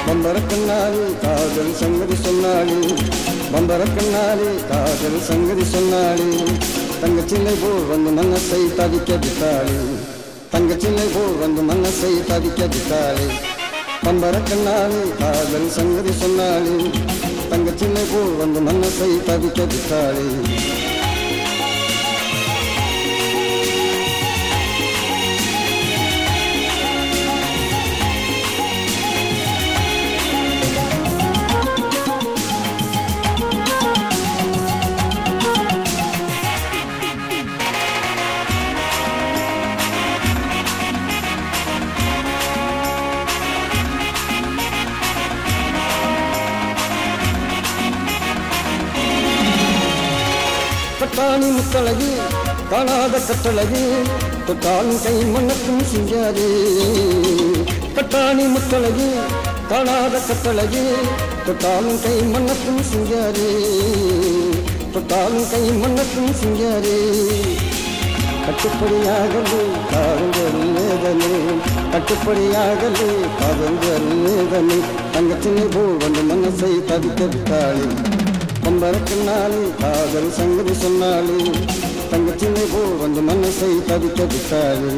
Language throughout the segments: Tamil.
பம்பரக்கண்ணாலே காதல் சங்கதி சொன்னாளே பம்பரக்கண்ணாலே காதல் சங்கதி சொன்னாளே தங்கச்சில்லை போல் வந்து மனசை தவிக்க விட்டாளே தங்கச்சில்லை போல் வந்து மனசை தவிக்க விட்டாளே பம்பரக்கண்ணாலே காதல் சங்கதி சொன்னாளே தங்கச்சில்லை போல் வந்து மனசை தவிக்க விட்டாளே கட்டாணி முத்தழகி காணாத கட்டழகி தொட்டாலும் கை மண்ணக்கும் சிங்காரி கட்டாணி முத்தழகி காணாத கட்டழகி தொட்டாலும் கை மண்ணக்கும் சிங்காரி தொட்டாலும் கை மண்ணக்கும் சிங்காரி கட்டுப்படியாகலே காதல் வேதனை கட்டுப்படியாகலே காதல் வேதனை தங்கச்சினை போல் வந்து மனசை தவிக்க விட்டாளே பம்பரக்கண்ணாலே காதல் சங்கதி சொன்னாளே தங்கச்சினை போல் வந்து மனசை தவிக்க விட்டாளே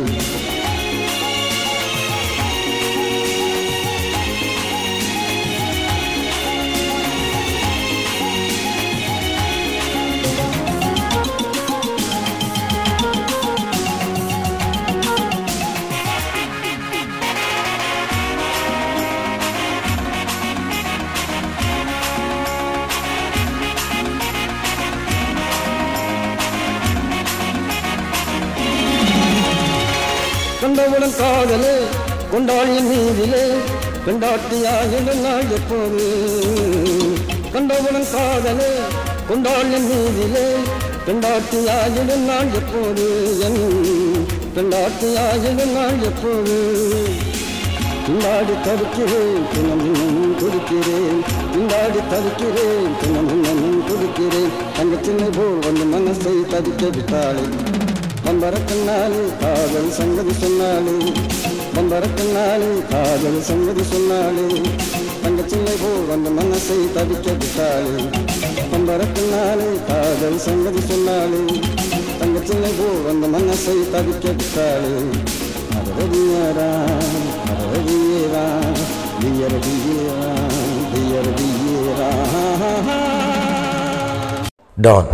கண்டவுடன் காதலே கொண்டாளியின் மீதிலே கொண்டாட்டியாக நாள் எப்போது கண்டவுடன் காதலே கொண்டாளியின் மீதிலே கொண்டாட்டியாக நாள் எப்போது என் கொண்டாட்டியாக நாள் எப்போது இந்தாடி தவிக்கிறேன் தினமும் குடிக்கிறேன் இந்தாடி தவிக்கிறேன் தினமும் குடிக்கிறேன் தங்கச்சினை போல் வந்து மனசை தவிக்க விட்டாளே பம்பரக்கண்ணாலே காதல் சங்கதி சொன்னாளே பம்பரக்கண்ணாலே காதல் சங்கதி சொன்னாளே தங்கச்சில்லை போல் வந்து மனசை தவிக்க விட்டாளே பம்பரக்கண்ணாலே காதல் சங்கதி சொன்னாளே தங்கச்சில்லை போல் வந்து மனசை தவிக்க விட்டாளே அரடியரா அரடியரா டியரடியரா டியரடியரா டான்